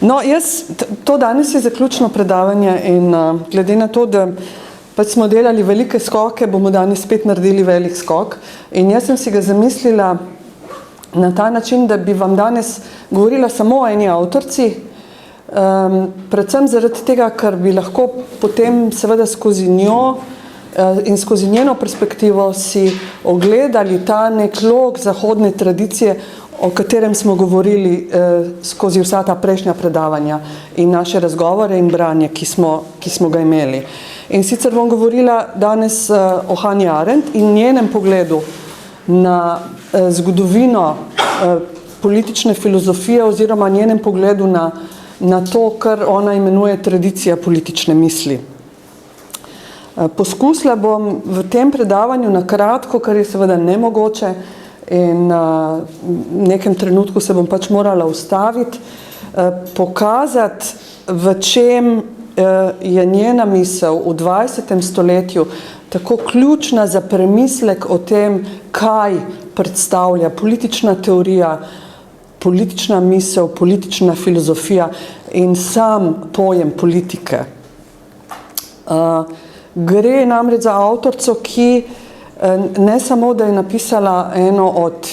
No, to danes je zaključno predavanje in glede na to, da pač smo delali velike skoke, bomo danes spet naredili velik skok. In jaz sem si ga zamislila na ta način, da bi vam danes govorila samo o eni avtorici, predvsem zaradi tega, ker bi lahko potem seveda skozi njo in skozi njeno perspektivo si ogledali ta nek lok zahodne tradicije, o katerem smo govorili skozi vsa ta prejšnja predavanja in naše razgovore in branje, ki smo ga imeli. In sicer bom govorila danes o Hannah Arendt in njenem pogledu na zgodovino politične filozofije oziroma njenem pogledu na to, kar ona imenuje tradicija politične misli. Poskusila bom v tem predavanju na kratko, kar je seveda nemogoče, in v nekem trenutku se bom pač morala ustaviti, pokazati, v čem je njena misel v 20. stoletju tako ključna za premislek o tem, kaj predstavlja politična teorija, politična misel, politična filozofija in sam pojem politike. Gre namreč za avtorico, ki ne samo, da je napisala eno od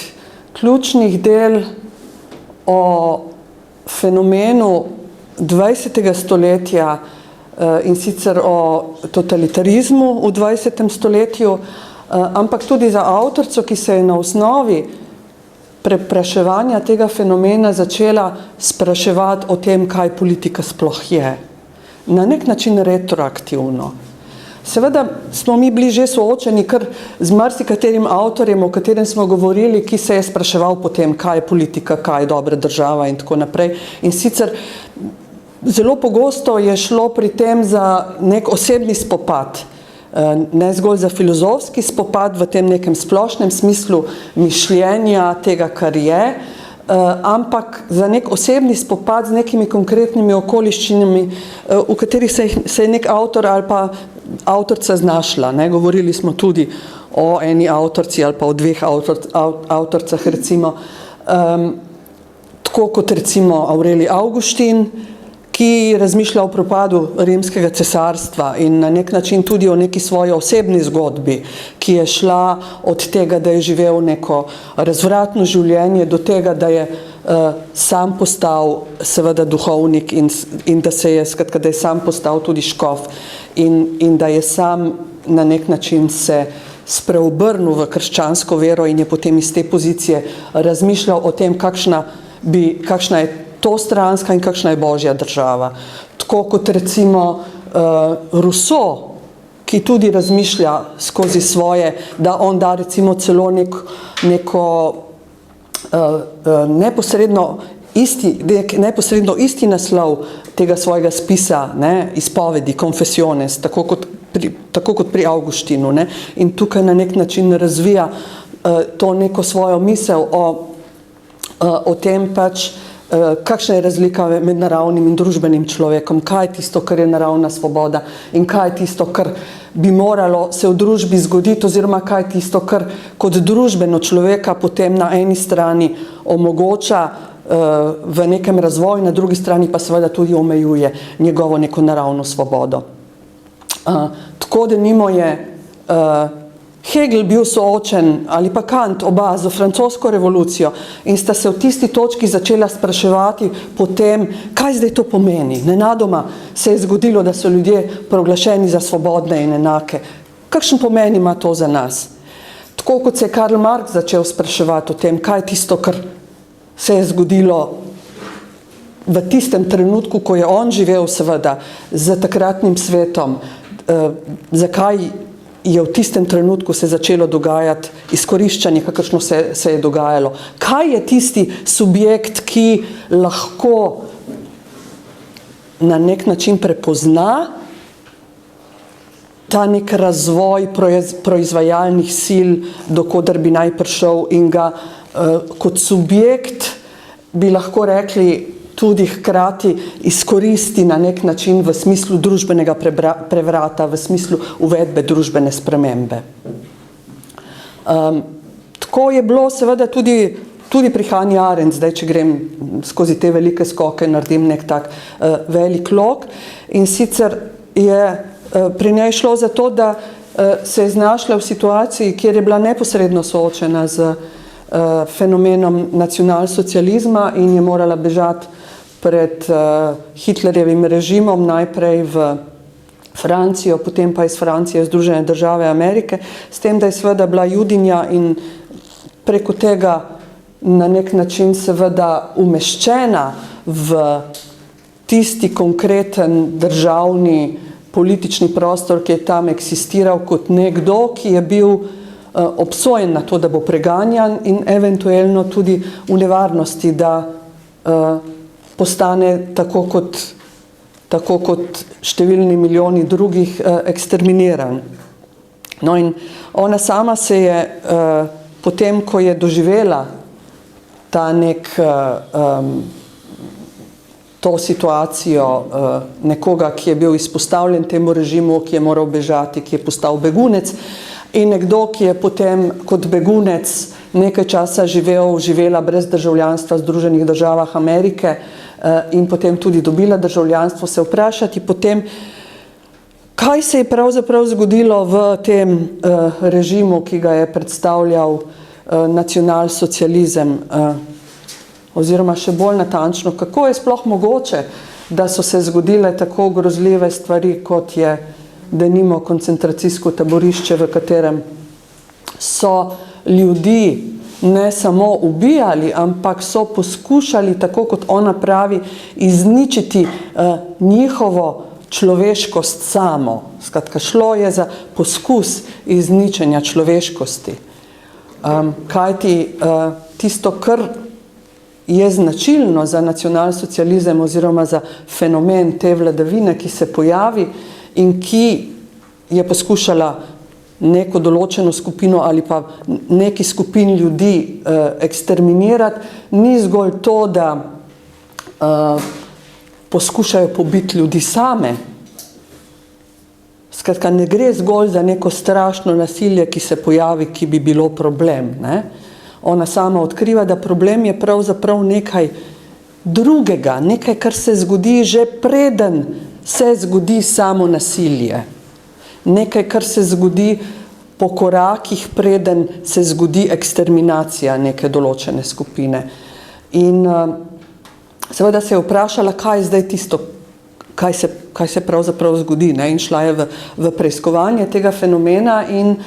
ključnih del o fenomenu 20. stoletja in sicer o totalitarizmu v 20. stoletju, ampak tudi za avtorico, ki se je na osnovi prepraševanja tega fenomena začela spraševati o tem, kaj politika sploh je. Na nek način retroaktivno. Seveda smo mi bili že soočeni kar z marsikaterim avtorjem, o katerem smo govorili, ki se je spraševal potem, kaj je politika, kaj je dobra država in tako naprej. In sicer zelo pogosto je šlo pri tem za nek osebni spopad, ne zgolj za filozofski spopad v tem nekem splošnem smislu mišljenja tega, kar je, ampak za nek osebni spopad z nekimi konkretnimi okoliščinami, v katerih se je nek avtor ali pa avtorica znašla. Govorili smo tudi o eni avtorici ali pa o dveh avtoricah, recimo, tako kot recimo Aurelij Avguštin, ki razmišlja o propadu rimskega cesarstva in na nek način tudi o neki svoji osebni zgodbi, ki je šla od tega, da je živel neko razvratno življenje, do tega, da je sam postal seveda duhovnik in da se je, skratka, da je sam postal tudi škof in da je sam na nek način se spreobrnil v krščansko vero in je potem iz te pozicije razmišljal o tem, kakšna je to stranska in kakšna je božja država. Tako kot recimo Rousseau, ki tudi razmišlja skozi svoje, da on da recimo celo neko neposredno isti naslov tega svojega spisa, izpovedi, Confessiones, tako kot pri Avguštinu. In tukaj na nek način razvija to neko svojo misel o tem pač, kakšna je razlika med naravnim in družbenim človekom, kaj je tisto, kar je naravna svoboda in kaj je tisto, kar bi moralo se v družbi zgoditi oziroma kaj je tisto, kar kot družbeno človeka potem na eni strani omogoča v nekem razvoju, na drugi strani pa seveda tudi omejuje njegovo neko naravno svobodo. Tako denimo je Hegel bil soočen, ali pa Kant, oba, z francosko revolucijo in sta se v tisti točki začela spraševati po tem, kaj zdaj to pomeni. Nenadoma se je zgodilo, da so ljudje proglašeni za svobodne in enake. Kakšen pomen ima to za nas? Tako kot se je Karl Marx začel spraševati o tem, kaj je tisto, kar se je zgodilo v tistem trenutku, ko je on živel seveda z takratnim svetom, zakaj je v tistem trenutku se začelo dogajati izkoriščanje, kakršno se je dogajalo. Kaj je tisti subjekt, ki lahko na nek način prepozna ta nek razvoj proizvajalnih sil, do koder bi naj prišel in ga kot subjekt bi lahko rekli tudi hkrati izkoristi na nek način v smislu družbenega prevrata, v smislu uvedbe družbene spremembe. Tako je bilo seveda tudi tudi pri Hannah Arendt, zdaj, če grem skozi te velike skoke, naredim nek tak velik lok. In sicer je pri njej šlo za to, da se je znašla v situaciji, kjer je bila neposredno soočena z fenomenom nacionalsocializma in je morala bežati pred Hitlerjevim režimom, najprej v Francijo, potem pa iz Francije v Združene države Amerike, s tem, da je seveda bila judinja in preko tega na nek način seveda umeščena v tisti konkreten državni politični prostor, ki je tam eksistiral kot nekdo, ki je bil obsojen na to, da bo preganjan in eventualno tudi v nevarnosti, da postane tako kot številni milijoni drugih eksterminiran. No in ona sama se je potem, ko je doživela ta to situacijo nekoga, ki je bil izpostavljen temu režimu, ki je moral bežati, ki je postal begunec, in nekdo, ki je potem kot begunec nekaj časa živela brez državljanstva v Združenih državah Amerike in potem tudi dobila državljanstvo, se vprašati potem, kaj se je pravzaprav zgodilo v tem režimu, ki ga je predstavljal nacionalsocializem, oziroma še bolj natančno, kako je sploh mogoče, da so se zgodile tako grozljive stvari, kot je denimo koncentracijsko taborišče, v katerem so ljudi ne samo ubijali, ampak so poskušali, tako kot ona pravi, izničiti njihovo človeškost samo. Skratka, šlo je za poskus izničenja človeškosti. Kajti tisto, kar je značilno za nacionalsocializem oziroma za fenomen te vladavine, ki se pojavi in ki je poskušala neko določeno skupino ali pa neki skupin ljudi eksterminirati, ni zgolj to, da poskušajo pobiti ljudi same. Skratka, ne gre zgolj za neko strašno nasilje, ki se pojavi, ki bi bilo problem, ne? Ona sama odkriva, da problem je pravzaprav nekaj drugega, nekaj, kar se zgodi že preden se zgodi samo nasilje. Nekaj, kar se zgodi po korakih, preden se zgodi eksterminacija neke določene skupine. In seveda se je vprašala, kaj je zdaj tisto, kaj se pravzaprav zgodi, ne? In šla je v preiskovanje tega fenomena in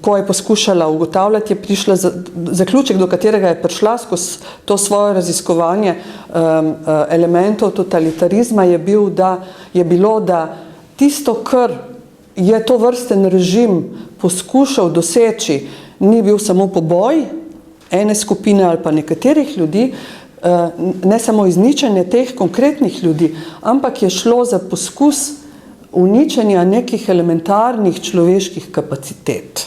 ko je poskušala ugotavljati, je prišla zaključek, do katerega je prišla skozi to svoje raziskovanje elementov totalitarizma, je bilo, da tisto, kar je to vrsten režim poskušal doseči, ni bil samo poboj ene skupine ali pa nekaterih ljudi, ne samo izničenje teh konkretnih ljudi, ampak je šlo za poskus uničenja nekih elementarnih človeških kapacitet.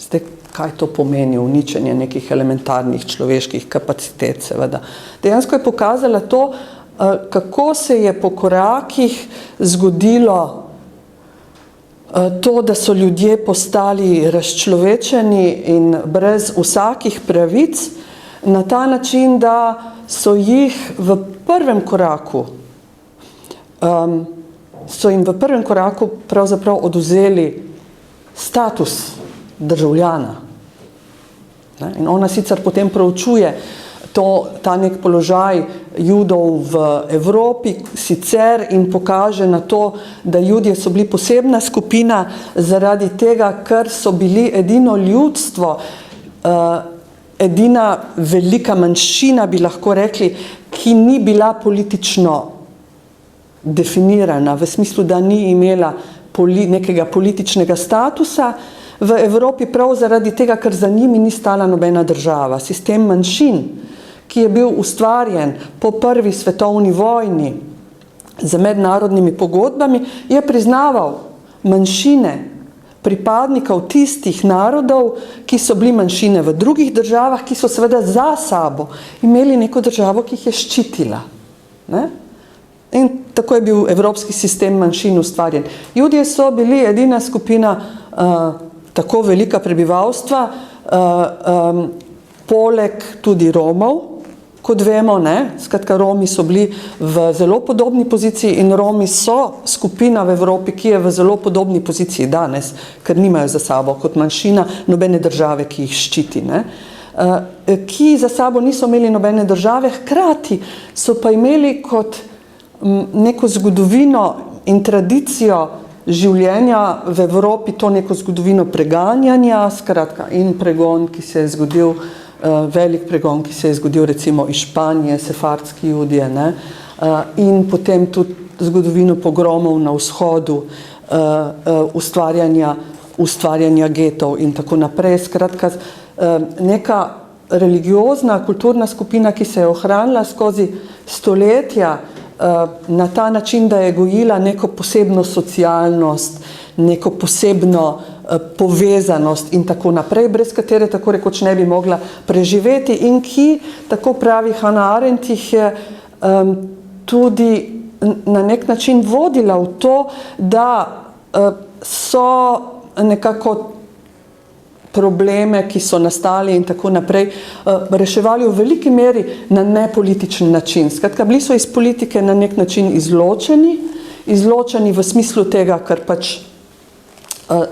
Zdaj, kaj to pomeni, uničenje nekih elementarnih človeških kapacitet, seveda. Dejansko je pokazala to, kako se je po korakih zgodilo to, da so ljudje postali razčlovečeni in brez vsakih pravic, na ta način, da so jih v prvem koraku pravzaprav odvzeli status državljana. In ona sicer potem proučuje ta nek položaj Judov v Evropi sicer in pokaže na to, da Judje so bili posebna skupina zaradi tega, ker so bili edino ljudstvo, edina velika manjšina, bi lahko rekli, ki ni bila politično definirana, v smislu, da ni imela nekega političnega statusa v Evropi, prav zaradi tega, ker za njimi ni stala nobena država. Sistem manjšin, ki je bil ustvarjen po prvi svetovni vojni z mednarodnimi pogodbami, je priznaval manjšine pripadnikov tistih narodov, ki so bili manjšine v drugih državah, ki so seveda za sabo imeli neko državo, ki jih je ščitila. Ne? In tako je bil evropski sistem manjšin ustvarjen. Judje so bili edina skupina tako velika prebivalstva, poleg tudi Romov, kot vemo, ne, skratka Romi so bili v zelo podobni poziciji in Romi so skupina v Evropi, ki je v zelo podobni poziciji danes, ker nimajo za sabo kot manjšina nobene države, ki jih ščiti, ne, ki za sabo niso imeli nobene države, hkrati so pa imeli kot neko zgodovino in tradicijo življenja v Evropi, to neko zgodovino preganjanja, skratka in pregon, ki se je zgodil, velik pregon, ki se je zgodil recimo iz Španije, sefardski judje, ne, in potem tudi zgodovino pogromov na vzhodu, ustvarjanja getov in tako naprej. Skratka, neka religiozna, kulturna skupina, ki se je ohranila skozi stoletja na ta način, da je gojila neko posebno socialnost, neko posebno povezanost in tako naprej, brez katere tako rekoč ne bi mogla preživeti in ki, tako pravi Hannah Arendt, jih je tudi na nek način vodila v to, da so nekako probleme, ki so nastali in tako naprej, reševali v veliki meri na nepolitičen način. Skratka, bili so iz politike na nek način izločeni v smislu tega, ker pač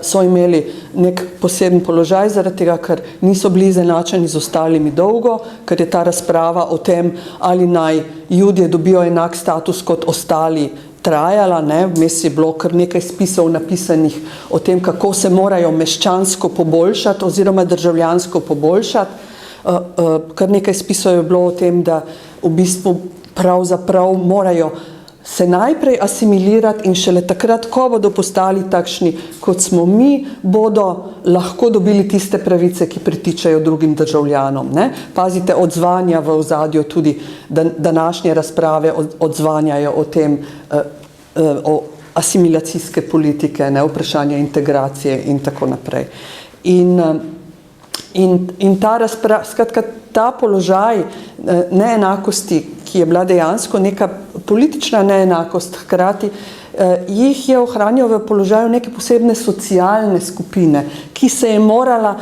so imeli nek poseben položaj, zaradi tega, ker niso bili izenačeni z ostalimi dolgo, ker je ta razprava o tem, ali naj Judje dobijo enak status kot ostali, trajala, ne, vmes je bilo kar nekaj spisov napisanih o tem, kako se morajo meščansko poboljšati oziroma državljansko poboljšati. Kar nekaj spisov je bilo o tem, da v bistvu pravzaprav morajo se najprej asimilirati in šele takrat, ko bodo postali takšni, kot smo mi, bodo lahko dobili tiste pravice, ki pritičajo drugim državljanom. Ne? Pazite, odzvanja v ozadju tudi današnje razprave odzvanjajo o tem, o asimilacijske politike, ne? Vprašanje integracije in tako naprej. In ta razprava, skratka, ta položaj neenakosti, ki je bila dejansko neka politična neenakost, hkrati jih je ohranjal v položaju neke posebne socialne skupine, ki se je morala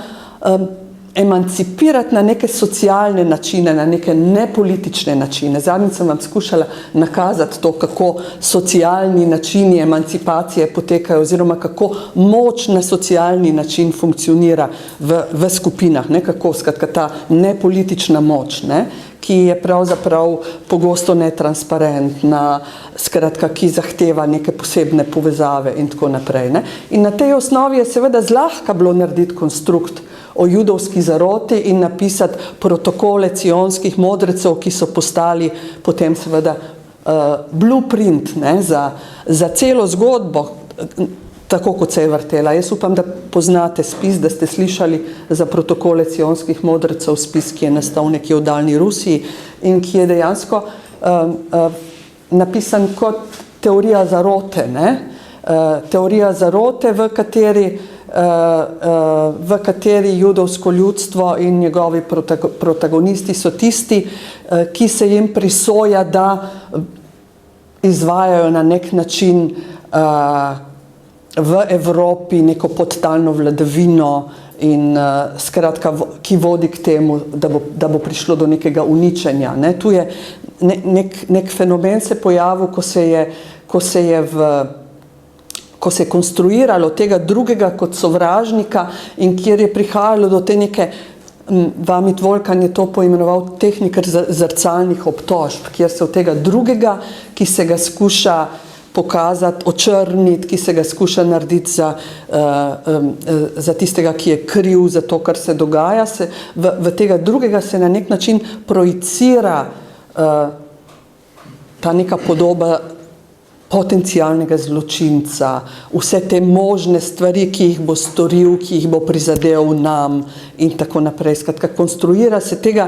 emancipirati na neke socialne načine, na neke nepolitične načine. Zadnjič sem vam skušala nakazati to, kako socialni načini emancipacije potekajo oziroma kako moč na socialni način funkcionira v skupinah, ne, kako, skratka, ta nepolitična moč, ne, ki je pravzaprav pogosto netransparentna, skratka, ki zahteva neke posebne povezave in tako naprej. Ne. In na tej osnovi je seveda zlahka bilo narediti konstrukt o judovski zaroti in napisati protokole cionskih modrecev, ki so postali potem seveda blueprint, ne, za celo zgodbo, tako kot se je vrtela. Jaz upam, da poznate spis, da ste slišali za protokole cionskih modrecev, spis, ki je nastal nekje v daljni Rusiji in ki je dejansko napisan kot teorija zarote, ne? Teorija zarote, v kateri judovsko ljudstvo in njegovi protagonisti so tisti, ki se jim prisoja, da izvajajo na nek način v Evropi neko podtalno vladavino in skratka, ki vodi k temu, da bo prišlo do nekega uničenja. Ne? Tu je nek fenomen se pojavil, ko se je konstruiralo tega drugega kot sovražnika in kjer je prihajalo do te neke, Vamit Volkan je to poimenoval tehnika zrcalnih obtožb, kjer se od tega drugega, ki se ga skuša pokazati, očrniti, ki se ga skuša narediti za tistega, ki je kriv za to, kar se dogaja, v tega drugega se na nek način projicira ta neka podoba potencialnega zločinca, vse te možne stvari, ki jih bo storil, ki jih bo prizadel nam in tako naprej. Skratka, konstruira se tega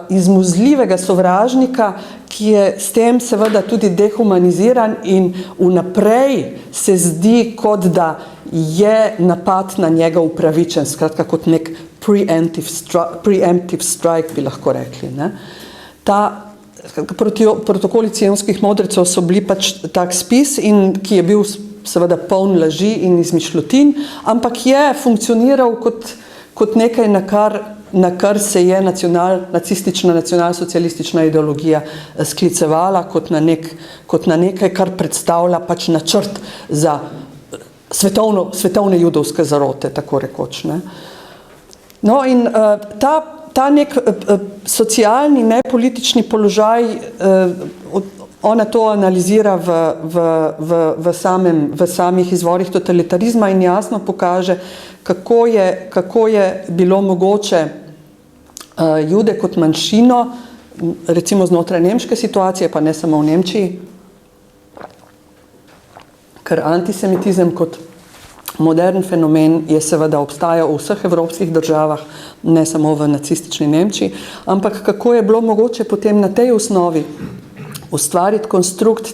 izmuzljivega sovražnika, ki je s tem seveda tudi dehumaniziran in vnaprej se zdi, kot da je napad na njega upravičen, skratka kot nek preemptive strike bi lahko rekli. Ne? Protokoli cionskih modrecev so bili pač tak spis, in ki je bil seveda poln laži in izmišljotin, ampak je funkcioniral kot nekaj, na kar se je nacistična, nacionalsocialistična ideologija sklicevala kot na nekaj, kar predstavlja pač načrt za svetovne judovske zarote, tako rekoč. Ne. No in ta nek socialni, nepolitični položaj, ona to analizira v samih izvorih totalitarizma in jasno pokaže, kako je bilo mogoče Jude kot manjšino, recimo znotraj nemške situacije, pa ne samo v Nemčiji, ker antisemitizem kot modern fenomen je seveda obstajal v vseh evropskih državah, ne samo v nacistični Nemčiji, ampak kako je bilo mogoče potem na tej osnovi ustvariti konstrukt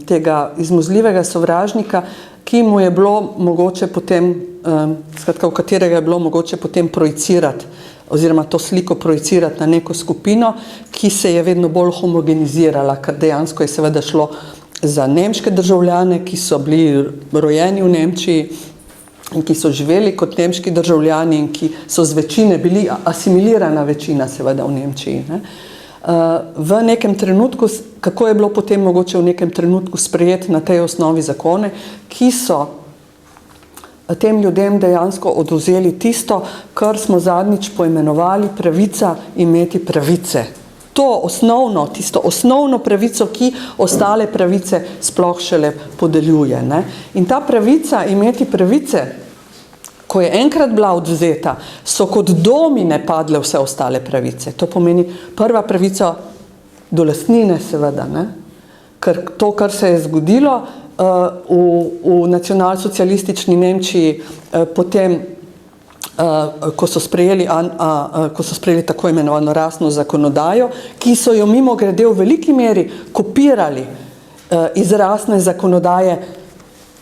tega izmuzljivega sovražnika, ki mu je bilo mogoče potem, skratka, v katerega je bilo mogoče potem projicirati, oziroma to sliko projicirati na neko skupino, ki se je vedno bolj homogenizirala, ker dejansko je seveda šlo za nemške državljane, ki so bili rojeni v Nemčiji in ki so živeli kot nemški državljani in ki so z večine bili asimilirana večina seveda v Nemčiji. Ne. V nekem trenutku, kako je bilo potem mogoče v nekem trenutku sprejeti na tej osnovi zakone, ki so tem ljudem dejansko odvzeli tisto, kar smo zadnjič poimenovali pravica imeti pravice. Tisto osnovno pravico, ki ostale pravice sploh šele podeljuje. Ne? In ta pravica imeti pravice, ko je enkrat bila odvzeta, so kot domine padle vse ostale pravice. To pomeni prva pravica do lastnine seveda, ne? Ker to, kar se je zgodilo v nacionalsocialistični Nemčiji, potem ko so sprejeli tako imenovano rasno zakonodajo, ki so jo mimogrede v veliki meri kopirali iz rasne zakonodaje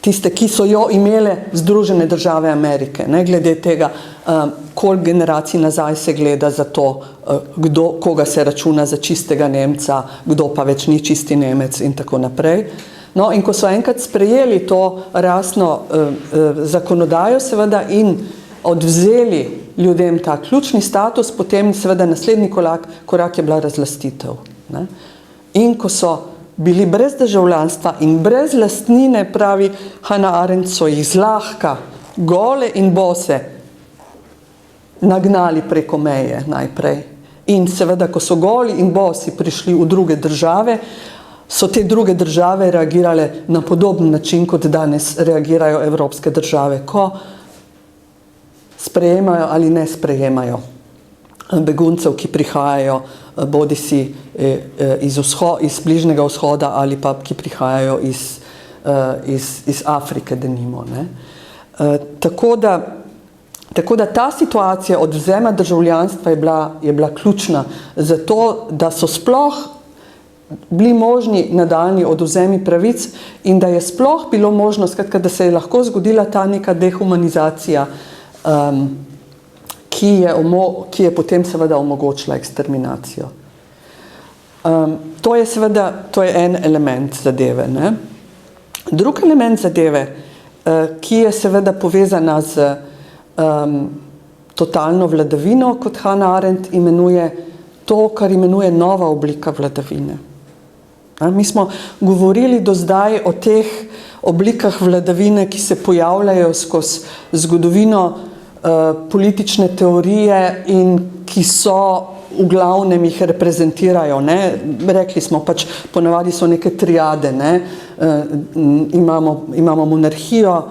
tiste, ki so jo imele Združene države Amerike, ne, glede tega, koliko generacij nazaj se gleda za to, koga se računa za čistega Nemca, kdo pa več ni čisti Nemec in tako naprej. No, in ko so enkrat sprejeli to rasno zakonodajo seveda in odvzeli ljudem ta ključni status, potem seveda naslednji korak je bila razlastitev. Ne? In ko so bili brez državljanstva in brez lastnine, pravi Hannah Arendt, so jih zlahka, gole in bose, nagnali preko meje najprej. In seveda, ko so goli in bosi prišli v druge države, so te druge države reagirale na podoben način, kot danes reagirajo evropske države, ko sprejemajo ali ne sprejemajo beguncev, ki prihajajo bodisi iz Bližnjega vzhoda ali pa ki prihajajo iz Afrike, denimo. Ne. Tako da ta situacija odvzema državljanstva je bila ključna za to, da so sploh bili možni nadaljnji odvzemi pravic in da je sploh bilo možno, skratka, da se je lahko zgodila ta neka dehumanizacija, ki je potem seveda omogočila eksterminacijo. To je en element zadeve. Ne? Drug element zadeve, ki je seveda povezana z totalno vladavino, kot Hannah Arendt imenuje to, kar imenuje nova oblika vladavine. Mi smo govorili do zdaj o teh oblikah vladavine, ki se pojavljajo skozi zgodovino politične teorije in ki so v glavnem jih reprezentirajo. Ne? Rekli smo pač, ponavadi so neke triade. Ne? Imamo monarhijo,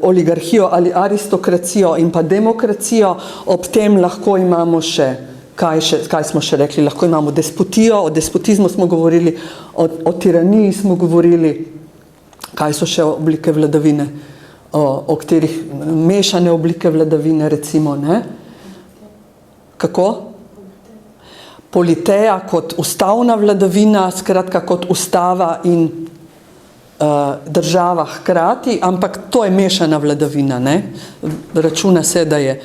oligarhijo ali aristokracijo in pa demokracijo, ob tem lahko imamo še, kaj smo še rekli, lahko imamo despotijo, o despotizmu smo govorili, o tiraniji smo govorili, kaj so še oblike vladavine, o katerih mešane oblike vladavine, recimo, ne? Kako? Politeja kot ustavna vladavina, skratka kot ustava in država hkrati, ampak to je mešana vladavina, ne? Računa se, da je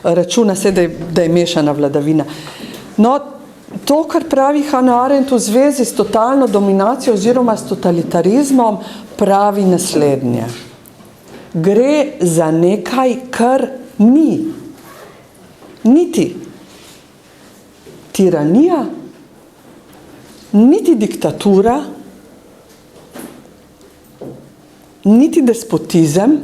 računa se, da je mešana vladavina. No, to, kar pravi Hannah Arendt v zvezi s totalno dominacijo oziroma s totalitarizmom, pravi naslednje. Gre za nekaj, kar ni. Niti tiranija, niti diktatura, niti despotizem,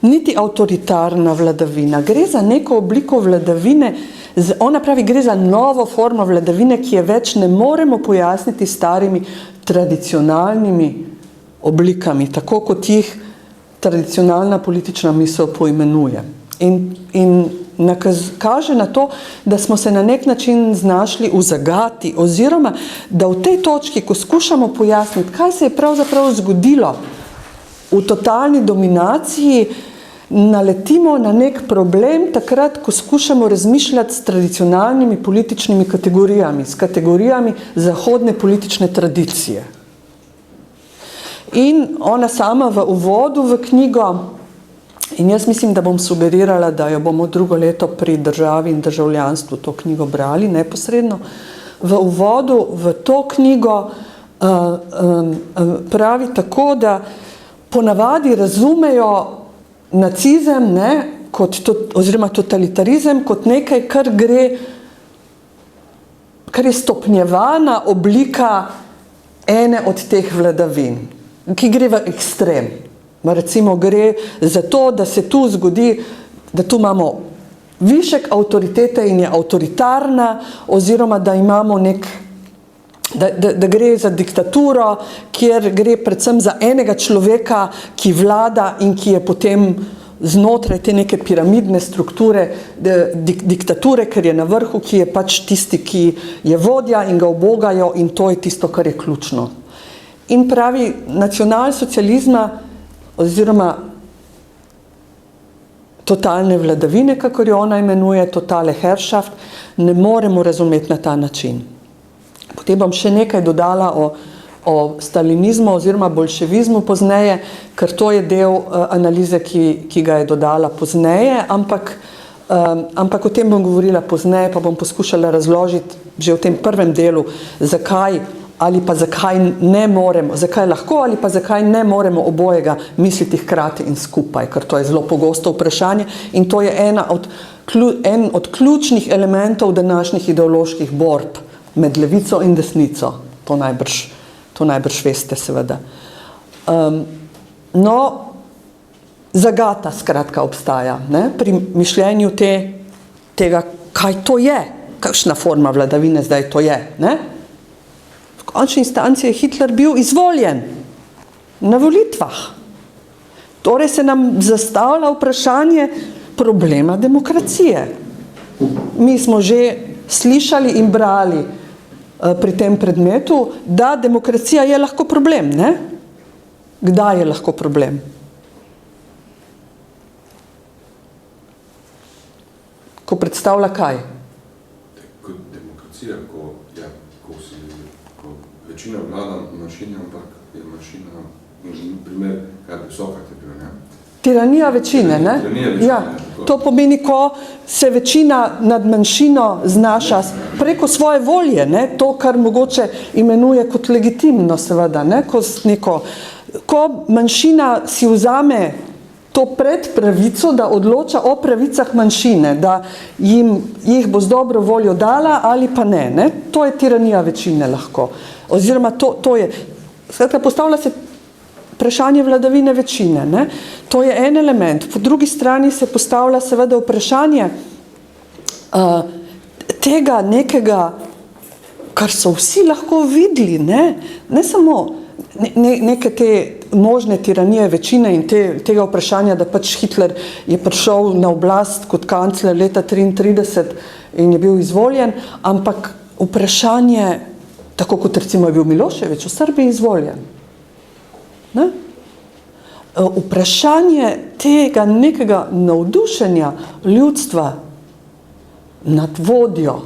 niti avtoritarna vladavina. Gre za neko obliko vladavine, ona pravi, gre za novo formo vladavine, ki je več ne moremo pojasniti starimi tradicionalnimi oblikami, tako kot jih tradicionalna politična misel poimenuje. In kaže na to, da smo se na nek način znašli v zagati, oziroma da v tej točki, ko skušamo pojasniti, kaj se je pravzaprav zgodilo v totalni dominaciji, naletimo na nek problem takrat, ko skušamo razmišljati s tradicionalnimi političnimi kategorijami, s kategorijami zahodne politične tradicije. In ona sama v uvodu v knjigo, in jaz mislim, da bom sugerirala, da jo bomo drugo leto pri državi in državljanstvu to knjigo brali neposredno, v uvodu v to knjigo pravi tako, da ponavadi razumejo nacizem, oziroma totalitarizem kot nekaj, kar je stopnjevana oblika ene od teh vladavin, ki gre v ekstrem. Recimo gre za to, da se tu zgodi, da tu imamo višek avtoritete in je avtoritarna, oziroma da imamo da gre za diktaturo, kjer gre predvsem za enega človeka, ki vlada in ki je potem znotraj te neke piramidne strukture, diktature, ker je na vrhu, ki je pač tisti, ki je vodja in ga ubogajo, in to je tisto, kar je ključno. In pravi, nacionalsocializma oziroma totalne vladavine, kakor jo ona imenuje, totale Herrschaft, ne moremo razumeti na ta način. Potem bom še nekaj dodala o stalinizmu oziroma bolševizmu pozneje, ker to je del analize, ki ga je dodala pozneje, ampak o tem bom govorila pozneje, pa bom poskušala razložiti že v tem prvem delu, zakaj lahko ali pa zakaj ne moremo obojega misliti hkrati in skupaj, ker to je zelo pogosto vprašanje in to je en od ključnih elementov današnjih ideoloških borb med levico in desnico. To najbrž veste, seveda. No, zagata skratka obstaja, pri mišljenju tega, kaj to je, kakšna forma vladavine zdaj to je, V končni instanci je Hitler bil izvoljen na volitvah. Torej se nam zastavlja vprašanje problema demokracije. Mi smo že slišali in brali pri tem predmetu, da demokracija je lahko problem, Kdaj je lahko problem? Ko predstavlja kaj? Kot demokracija, ko večina vlada manjšina, ampak je manjšina, primer, kaj je visoka tiranija. Tiranija večine, Ja, to pomeni, ko se večina nad manjšino znaša preko svoje volje, to, kar mogoče imenuje kot legitimno, seveda, ko manjšina si vzame to predpravico, da odloča o pravicah manjšine, da jih bo z dobro voljo dala ali pa ne. To je tiranija večine lahko. Oziroma to je, skratka, postavlja se vprašanje vladavine večine. To je en element. Po drugi strani se postavlja seveda vprašanje tega nekega, kar so vsi lahko videli, ne samo neke te možne tiranije večine in tega vprašanja, da pač Hitler je prišel na oblast kot kancler leta 1933 in je bil izvoljen, ampak vprašanje, tako kot recimo je bil Milošević v Srbiji izvoljen. Vprašanje tega nekega navdušenja ljudstva nad vodjo,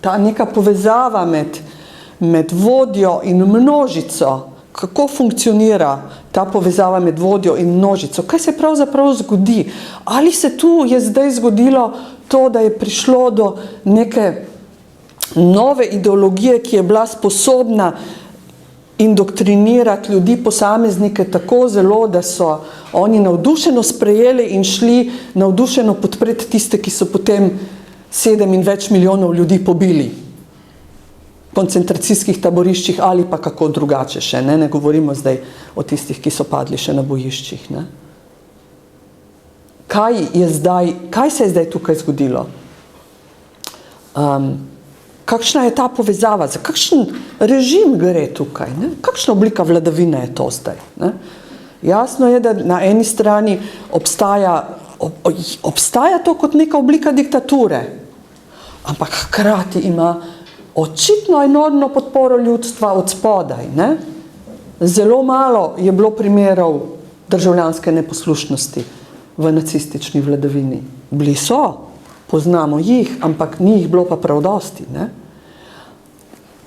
ta neka povezava med vodjo in množico, kako funkcionira ta povezava med vodjo in množico, kaj se pravzaprav zgodi, ali se tu je zdaj zgodilo to, da je prišlo do neke nove ideologije, ki je bila sposobna indoktrinirati ljudi, posameznike tako zelo, da so oni navdušeno sprejeli in šli navdušeno podpreti tiste, ki so potem 7 in več milijonov ljudi pobili v koncentracijskih taboriščih ali pa kako drugače še. Ne govorimo zdaj o tistih, ki so padli še na bojiščih. Ne? Kaj se je zdaj tukaj zgodilo? Kakšna je ta povezava? Za kakšen režim gre tukaj? Ne? Kakšna oblika vladavine je to zdaj? Ne? Jasno je, da na eni strani obstaja to kot neka oblika diktature, ampak hkrati ima očitno enormno podporo ljudstva od spodaj. Ne? Zelo malo je bilo primerov državljanske neposlušnosti v nacistični vladavini. Bili so, poznamo jih, ampak ni jih bilo pa prav dosti. Ne?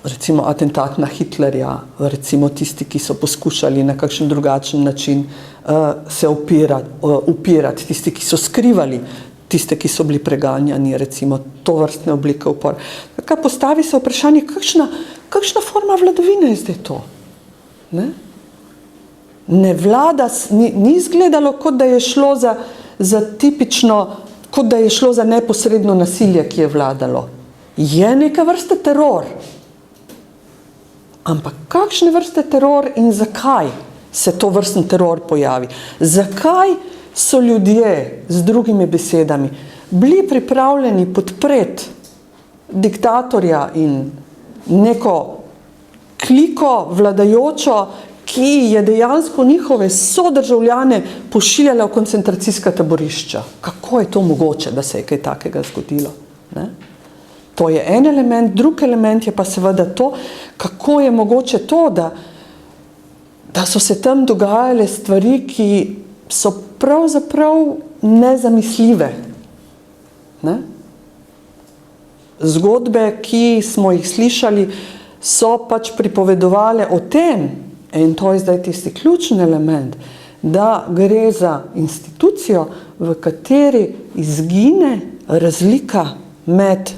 Recimo atentat na Hitlerja, recimo tisti, ki so poskušali na kakšen drugačen način se upirati, tisti, ki so skrivali, tiste, ki so bili preganjani, recimo to vrstne oblike upora. Tako postavi se vprašanje, kakšna forma vladavine je zdaj to? Ne vlada, ni izgledalo, kot da je šlo za tipično, kot da je šlo za neposredno nasilje, ki je vladalo. Je neka vrsta teror. Ampak kakšne vrste teror in zakaj se to vrsten teror pojavi? Zakaj so ljudje, z drugimi besedami, bili pripravljeni podpreti diktatorja in neko kliko vladajočo, ki je dejansko njihove sodržavljane pošiljala v koncentracijska taborišča? Kako je to mogoče, da se je kaj takega zgodilo? Ne? To je en element, drug element je pa seveda to, kako je mogoče to, da so se tam dogajale stvari, ki so pravzaprav nezamisljive. Ne? Zgodbe, ki smo jih slišali, so pač pripovedovale o tem, in to je zdaj tisti ključni element, da gre za institucijo, v kateri izgine razlika med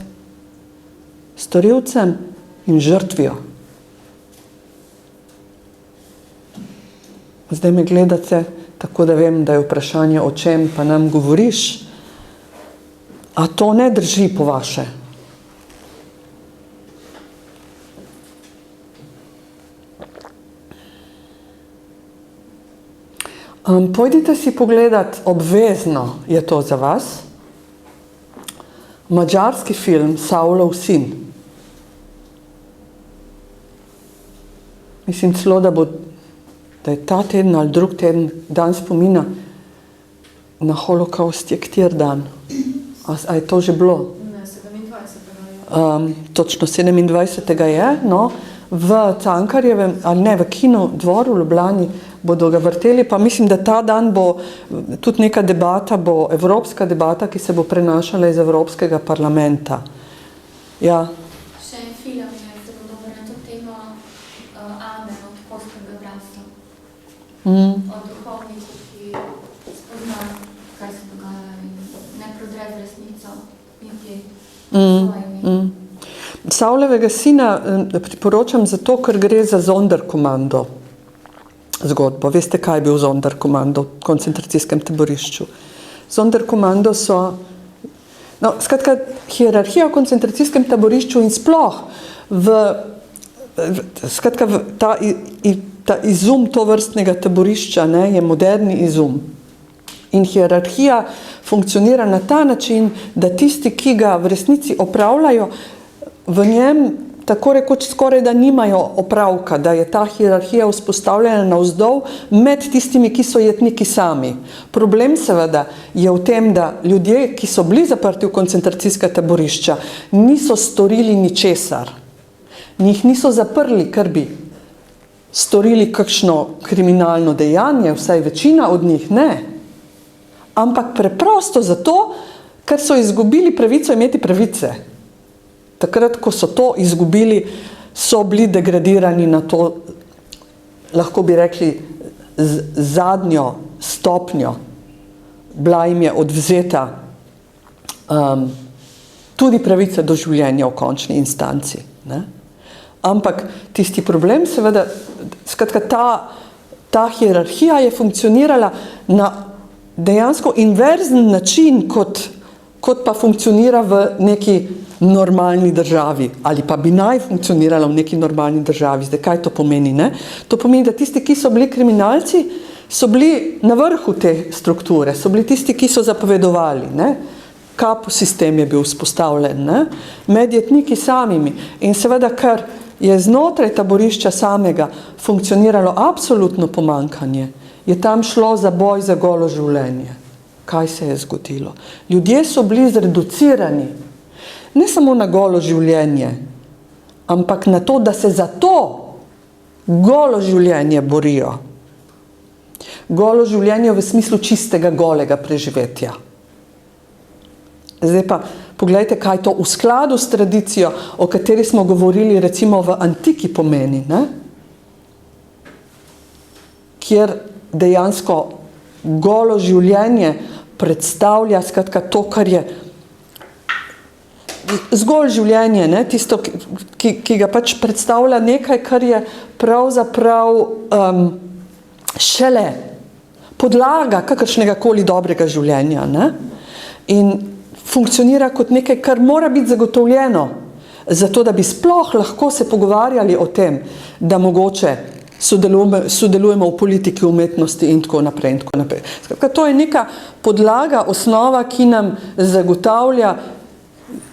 storilcem in žrtvijo. Zdaj me gledate, tako da vem, da je vprašanje, o čem pa nam govoriš. A to ne drži po vaše? Pojdite si pogledat, obvezno je to za vas, madžarski film Saulov sin. Mislim celo, da je ta teden ali drug teden dan spomina na holokaust, je kater dan. A je to že bilo? Ne, 27. Točno 27. je, no, v Cankarjevem, ali ne, v Kino dvoru v Ljubljani bodo ga vrteli, pa mislim, da ta dan bo tudi neka debata, bo evropska debata, ki se bo prenašala iz Evropskega parlamenta. Ja. Še en film je zelo dober na to temo, Amen od Polskega bratstva. O duhovniku, ki spozna, kaj se dogaja in ne prodre z resnico niti svojimi. Saulevega sina priporočam zato, ker gre za Sonderkommando zgodbo. Veste, kaj je bil Sonderkommando v koncentracijskem taborišču? Sonderkommando so, no, skratka, hierarhija v koncentracijskem taborišču in sploh ta izum tovrstnega taborišča, ne, je moderni izum. In hierarhija funkcionira na ta način, da tisti, ki ga v resnici opravljajo, v njem tako rekoč skoraj da nimajo opravka, da je ta hierarhija vzpostavljena navzdol med tistimi, ki so jetniki sami. Problem seveda je v tem, da ljudje, ki so bili zaprti v koncentracijska taborišča, niso storili ničesar. Njih niso zaprli, ker bi storili kakšno kriminalno dejanje, vsaj večina od njih ne. Ampak preprosto zato, ker so izgubili pravico imeti pravice. Takrat, ko so to izgubili, so bili degradirani na to, lahko bi rekli, zadnjo stopnjo. Bila jim je odvzeta tudi pravica do življenja v končni instanci. Ne? Ampak tisti problem, seveda, skratka, ta hierarhija je funkcionirala na dejansko inverzen način, kot pa funkcionira v neki normalni državi, ali pa bi naj funkcionirala v neki normalni državi. Zdaj, kaj to pomeni? Ne? To pomeni, da tisti, ki so bili kriminalci, so bili na vrhu te strukture, so bili tisti, ki so zapovedovali. Ne? Kapo sistem je bil vzpostavljen, ne? Med jetniki samimi. In seveda, ker je znotraj taborišča samega funkcioniralo absolutno pomankanje, je tam šlo za boj za golo življenje. Kaj se je zgodilo? Ljudje so bili zreducirani, ne samo na golo življenje, ampak na to, da se za to golo življenje borijo. Golo življenje v smislu čistega golega preživetja. Zdaj pa poglejte, kaj to v skladu s tradicijo, o kateri smo govorili recimo v antiki pomeni, ne? Kjer dejansko golo življenje predstavlja skratka to, kar je zgolj življenje, ne? Tisto, ki ga pač predstavlja nekaj, kar je pravzaprav šele podlaga kakršnega koli dobrega življenja. Ne? In funkcionira kot nekaj, kar mora biti zagotovljeno, zato da bi sploh lahko se pogovarjali o tem, da mogoče sodelujemo v politiki, umetnosti in tako naprej. In tako naprej. Skratka, to je neka podlaga, osnova, ki nam zagotavlja,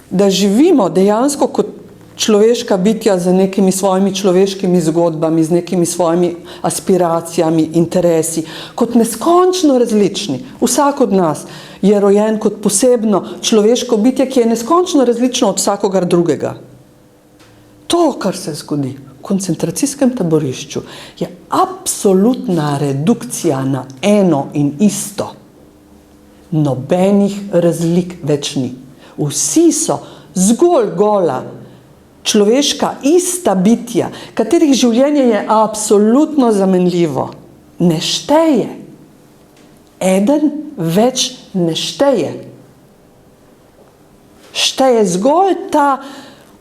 da živimo dejansko kot človeška bitja z nekimi svojimi človeškimi zgodbami, z nekimi svojimi aspiracijami, interesi, kot neskončno različni. Vsak od nas je rojen kot posebno človeško bitje, ki je neskončno različno od vsakogar drugega. To, kar se zgodi v koncentracijskem taborišču, je absolutna redukcija na eno in isto. Nobenih razlik več ni. Vsi so zgolj gola, človeška ista bitja, katerih življenje je absolutno zamenljivo. Ne šteje. Eden več ne šteje. Šteje zgolj ta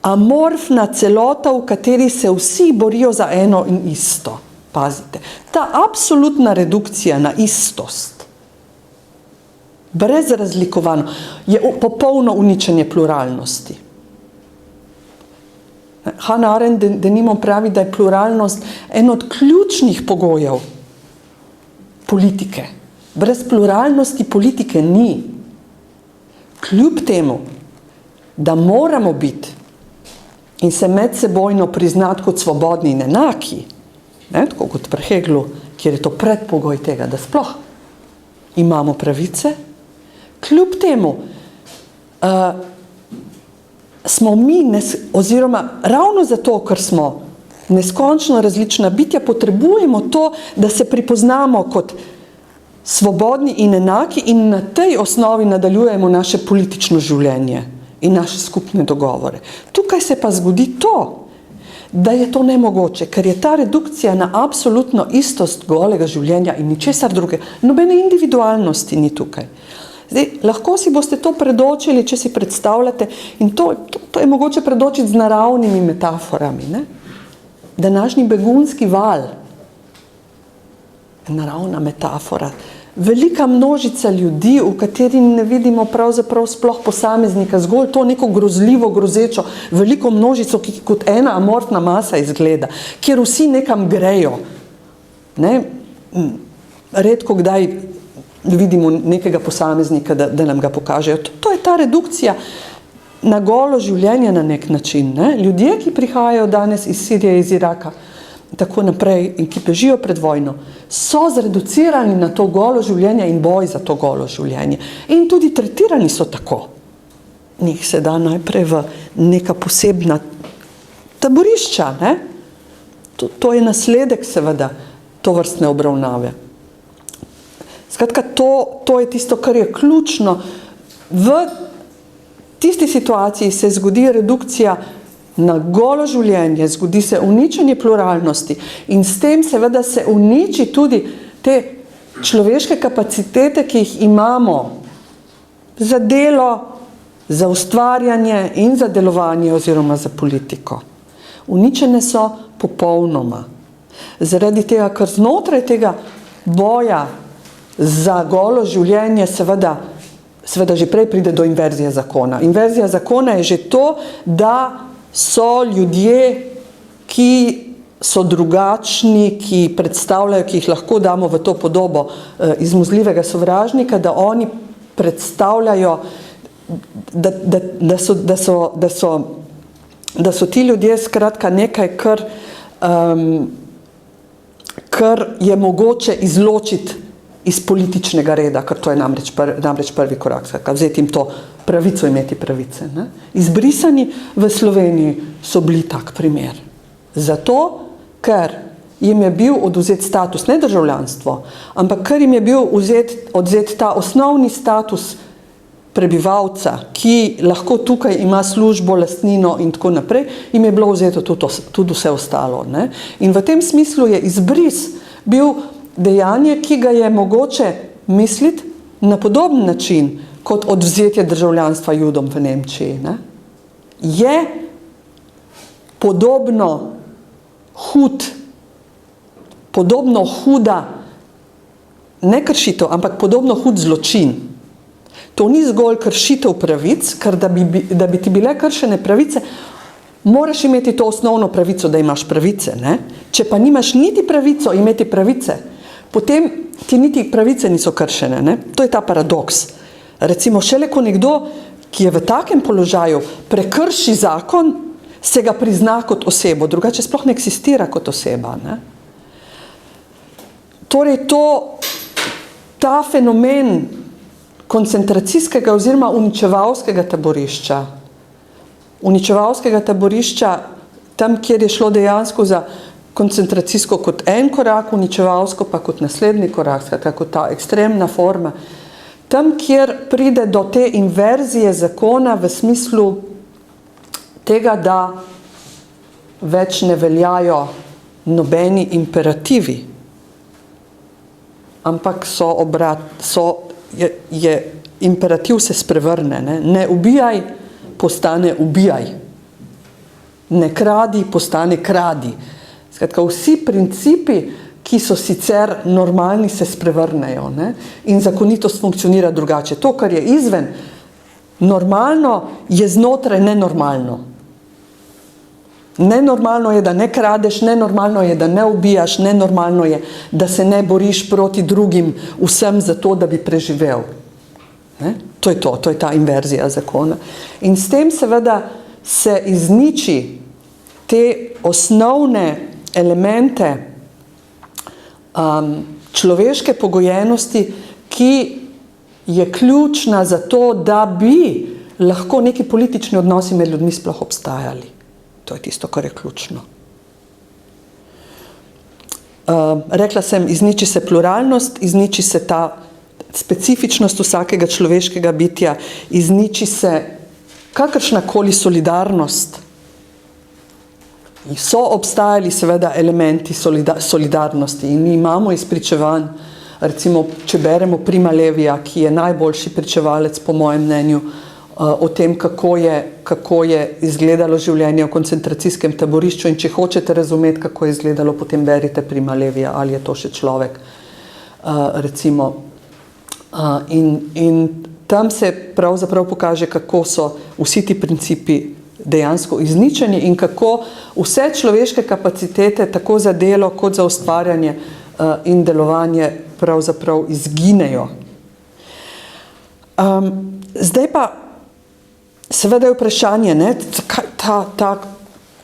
amorfna celota, v kateri se vsi borijo za eno in isto. Pazite. Ta absolutna redukcija na istost, brez razlikovano, je popolno uničenje pluralnosti. Hannah Arendt denimo pravi, da je pluralnost en od ključnih pogojev politike. Brez pluralnosti politike ni. Kljub temu, da moramo biti in se medsebojno priznati kot svobodni in enaki, ne, tako kot pri Hegelu, kjer je to predpogoj tega, da sploh imamo pravice, kljub temu smo mi, oziroma ravno zato, ker smo neskončno različna bitja, potrebujemo to, da se pripoznamo kot svobodni in enaki in na tej osnovi nadaljujemo naše politično življenje in naše skupne dogovore. Tukaj se pa zgodi to, da je to nemogoče, ker je ta redukcija na absolutno istost golega življenja in ničesar drugega. Nobene individualnosti ni tukaj. Zdaj, lahko si boste to predočili, če si predstavljate, in to je mogoče predočiti z naravnimi metaforami. Ne? Današnji begunski val, naravna metafora, velika množica ljudi, v kateri ne vidimo pravzaprav sploh posameznika, zgolj to neko grozljivo, grozečo, veliko množico, ki kot ena amorfna masa izgleda, kjer vsi nekam grejo. Ne? Redko kdaj vidimo nekega posameznika, da nam ga pokažejo. To je ta redukcija na golo življenje na nek način. Ne? Ljudje, ki prihajajo danes iz Sirije, iz Iraka, tako naprej, in ki bežijo pred vojno, so zreducirani na to golo življenje in boj za to golo življenje. In tudi tretirani so tako. Njih se da najprej v neka posebna taborišča. Ne? To je nasledek, seveda, to vrstne obravnave. Skratka, to je tisto, kar je ključno. V tisti situaciji se zgodi redukcija na golo življenje, zgodi se uničenje pluralnosti in s tem seveda se uniči tudi te človeške kapacitete, ki jih imamo za delo, za ustvarjanje in za delovanje oziroma za politiko. Uničene so popolnoma. Zaradi tega, ker znotraj tega boja za golo življenje seveda že prej pride do inverzije zakona. Inverzija zakona je že to, da so ljudje, ki so drugačni, ki predstavljajo, ki jih lahko damo v to podobo izmuzljivega sovražnika, da oni predstavljajo, da so ti ljudje skratka nekaj, kar je mogoče izločiti iz političnega reda, ker to je namreč prvi korak, skratka, vzeti jim to pravico imeti pravice. Ne? Izbrisani v Sloveniji so bili tak primer. Zato, ker jim je bil odvzet status, ne državljanstvo, ampak ker jim je bil odvzet ta osnovni status prebivalca, ki lahko tukaj ima službo, lastnino in tako naprej, jim je bilo vzeto tudi vse ostalo. Ne? In v tem smislu je izbris bil dejanje, ki ga je mogoče misliti na podoben način, kot odvzetje državljanstva Judom v Nemčiji. Ne? Je podobno huda, ne kršitev, ampak podobno hud zločin. To ni zgolj kršitev pravic, ker da bi ti bile kršene pravice, moraš imeti to osnovno pravico, da imaš pravice. Ne? Če pa nimaš niti pravico imeti pravice, potem ti niti pravice niso kršene. Ne? To je ta paradoks. Recimo, šele ko nekdo, ki je v takem položaju, prekrši zakon, se ga prizna kot osebo, drugače sploh ne eksistira kot oseba. Ne? Torej, ta fenomen koncentracijskega oziroma uničevalskega taborišča, tam, kjer je šlo dejansko za koncentracijsko kot en korak, uničevalsko pa kot naslednji korak, skratka, kot ta ekstremna forma. Tam, kjer pride do te inverzije zakona v smislu tega, da več ne veljajo nobeni imperativi, ampak imperativ se sprevrne. Ne ubijaj, postane ubijaj. Ne kradi, postane kradi. Skratka, vsi principi, ki so sicer normalni, se sprevrnejo. Ne? In zakonitost funkcionira drugače. To, kar je izven normalno, je znotraj nenormalno. Nenormalno je, da ne kradeš, nenormalno je, da ne ubijaš, nenormalno je, da se ne boriš proti drugim vsem zato, da bi preživel. Ne? To je ta inverzija zakona. In s tem seveda se izniči te osnovne elemente človeške pogojenosti, ki je ključna za to, da bi lahko neki politični odnosi med ljudmi sploh obstajali. To je tisto, kar je ključno. Rekla sem, izniči se pluralnost, izniči se ta specifičnost vsakega človeškega bitja, izniči se kakršnakoli solidarnost. So obstajali seveda elementi solidarnosti in mi imamo izpričevanj, recimo, če beremo Prima Levija, ki je najboljši pričevalec, po mojem mnenju, o tem, kako je izgledalo življenje v koncentracijskem taborišču, in če hočete razumeti, kako je izgledalo, potem berite Prima Levija, ali je to še človek, recimo. In tam se pravzaprav pokaže, kako so vsi ti principi dejansko izničeni in kako vse človeške kapacitete, tako za delo kot za ustvarjanje in delovanje, pravzaprav izginejo. Zdaj pa seveda je vprašanje, ne, ta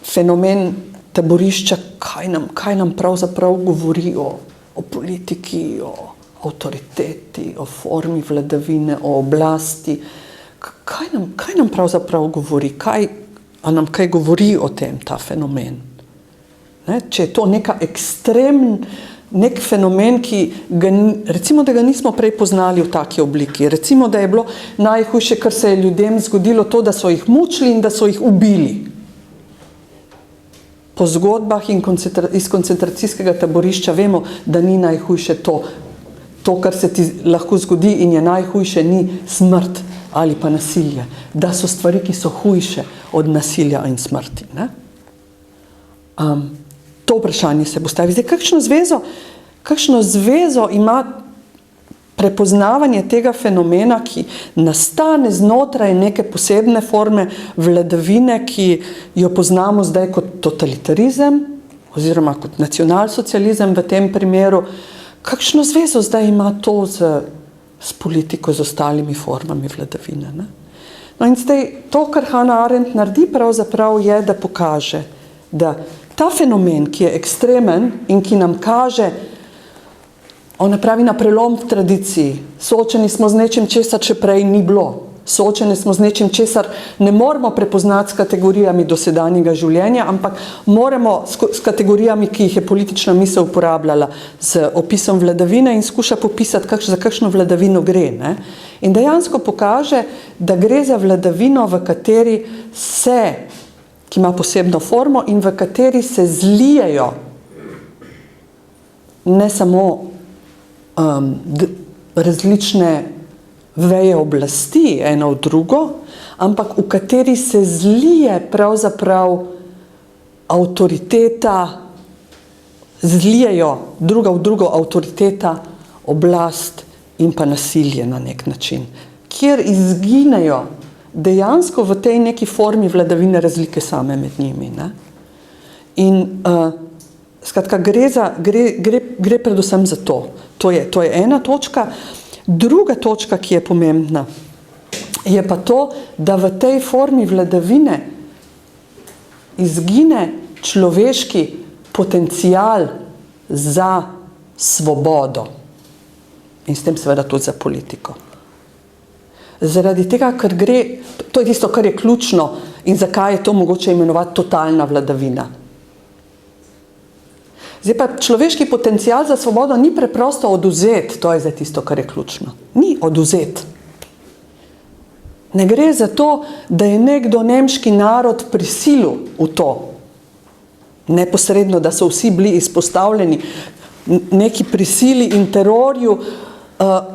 fenomen taborišča, kaj nam pravzaprav govori o politiki, o avtoriteti, o formi vladavine, o oblasti. Kaj nam pravzaprav govori? A nam kaj govori o tem, ta fenomen? Ne, če je to neka nek fenomen, ki recimo, da ga nismo prej poznali v taki obliki. Recimo, da je bilo najhujše, kar se je ljudem zgodilo, to, da so jih mučili in da so jih ubili. Po zgodbah iz koncentracijskega taborišča vemo, da ni najhujše to, kar se ti lahko zgodi in je najhujše, ni smrt, ali pa nasilje, da so stvari, ki so hujše od nasilja in smrti. Ne? To vprašanje se postavi. Zdaj, kakšno zvezo ima prepoznavanje tega fenomena, ki nastane znotraj neke posebne forme vladavine, ki jo poznamo zdaj kot totalitarizem oziroma kot nacionalsocializem v tem primeru. Kakšno zvezo zdaj ima to s politiko, z ostalimi formami vladavine? Ne? No in zdaj, to, kar Hannah Arendt naredi pravzaprav je, da pokaže, da ta fenomen, ki je ekstremen in ki nam kaže, ona pravi, na prelom v tradiciji. Soočeni smo z nečim, česar še prej ni bilo. Soočeni smo z nečim, česar ne moramo prepoznati s kategorijami dosedanjega življenja, ampak moramo s kategorijami, ki jih je politična misel uporabljala, z opisom vladavine in skuša popisati, za kakšno vladavino gre. Ne? In dejansko pokaže, da gre za vladavino, v kateri ki ima posebno formo in v kateri se zlijejo ne samo različne veje oblasti eno v drugo, ampak v kateri se zlije pravzaprav avtoriteta, zlijejo druga v drugo avtoriteta, oblast in pa nasilje na nek način, kjer izginejo dejansko v tej neki formi vladavine razlike same med njimi. Ne? In skratka, gre predvsem za to. To je ena točka. Druga točka, ki je pomembna, je pa to, da v tej formi vladavine izgine človeški potencial za svobodo. In s tem seveda tudi za politiko. Zaradi tega, ker gre, to je tisto, kar je ključno in zakaj je to mogoče imenovati totalna vladavina. Zdaj pa človeški potencial za svobodo ni preprosto odvzet, to je zdaj tisto, kar je ključno. Ni odvzet. Ne gre za to, da je nekdo nemški narod prisilil v to. Neposredno, da so vsi bili izpostavljeni neki prisili in terorju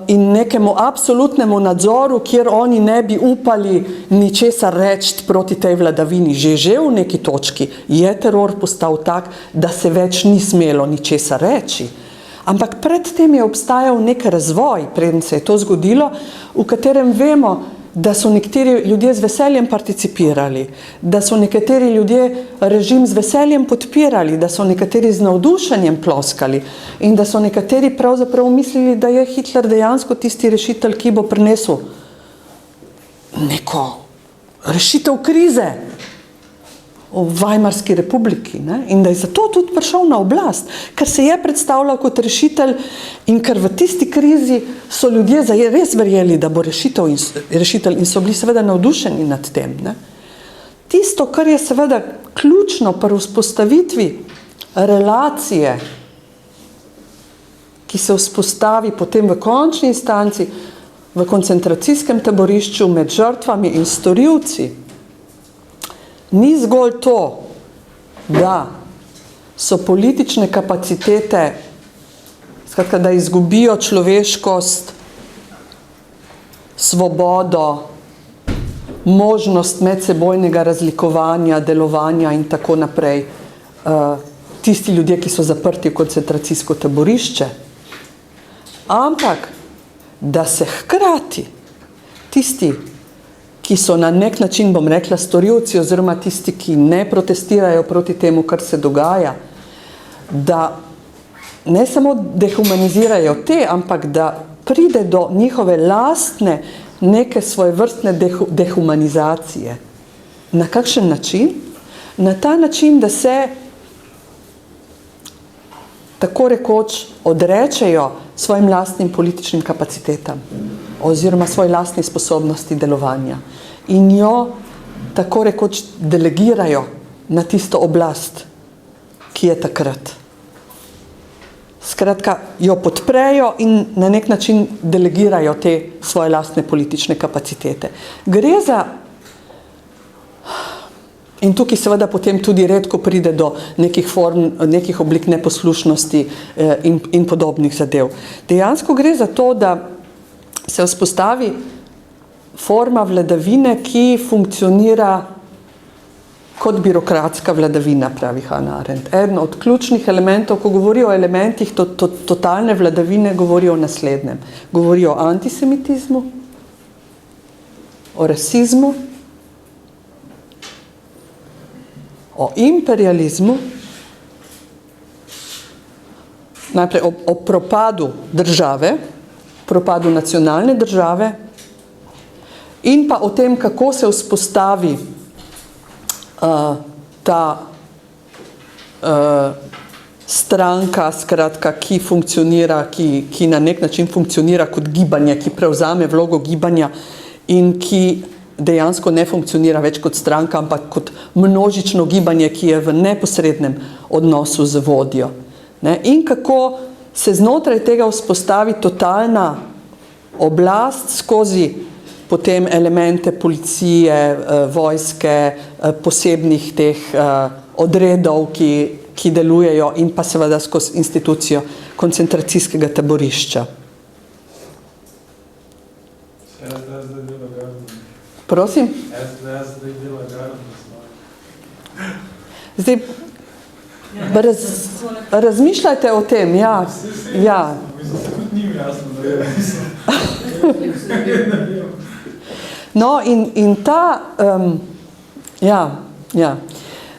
in nekemu absolutnemu nadzoru, kjer oni ne bi upali ničesar reči proti tej vladavini. Že v neki točki je teror postal tak, da se več ni smelo ničesar reči. Ampak predtem je obstajal nek razvoj, preden se je to zgodilo, v katerem vemo, da so nekateri ljudje z veseljem participirali, da so nekateri ljudje režim z veseljem podpirali, da so nekateri z navdušenjem ploskali in da so nekateri pravzaprav mislili, da je Hitler dejansko tisti rešitelj, ki bo prinesel neko rešitev krize v Weimarski republiki. Ne? In da je zato tudi prišel na oblast, ker se je predstavljal kot rešitelj in ker v tisti krizi so ljudje res verjeli, da bo rešitelj in so bili seveda navdušeni nad tem. Ne? Tisto, kar je seveda ključno pri vzpostavitvi relacije, ki se vzpostavi potem v končni instanci v koncentracijskem taborišču med žrtvami in storilci, ni zgolj to, da so politične kapacitete, skratka, da izgubijo človeškost, svobodo, možnost medsebojnega razlikovanja, delovanja in tako naprej, tisti ljudje, ki so zaprti v koncentracijsko taborišče, ampak da se hkrati tisti, ki so na nek način, bom rekla, storilci oziroma tisti, ki ne protestirajo proti temu, kar se dogaja, da ne samo dehumanizirajo te, ampak da pride do njihove lastne neke svojevrstne dehumanizacije. Na kakšen način? Na ta način, da se tako rekoč odrečejo svojim lastnim političnim kapacitetam oziroma svoji lastni sposobnosti delovanja in jo tako rekoč delegirajo na tisto oblast, ki je takrat. Skratka, jo podprejo in na nek način delegirajo te svoje lastne politične kapacitete. Gre za, in tukaj seveda potem tudi redko pride do nekih form, nekih oblik neposlušnosti in podobnih zadev. Dejansko gre za to, da se vzpostavi forma vladavine, ki funkcionira kot birokratska vladavina, pravi Hannah Arendt. Eden od ključnih elementov, ko govori o elementih totalne vladavine, govori o naslednjem. Govori o antisemitizmu, o rasizmu, o imperializmu, najprej o propadu države, propadu nacionalne države in pa o tem, kako se vzpostavi ta stranka, skratka, ki funkcionira, ki na nek način funkcionira kot gibanje, ki prevzame vlogo gibanja in ki dejansko ne funkcionira več kot stranka, ampak kot množično gibanje, ki je v neposrednem odnosu z vodjo. In kako se znotraj tega vzpostavi totalna oblast skozi potem elemente policije, vojske, posebnih teh odredov, ki delujejo in pa seveda skozi institucijo koncentracijskega taborišča. Prosim? Zdaj, razmišljajte o tem, ja. No, in ta,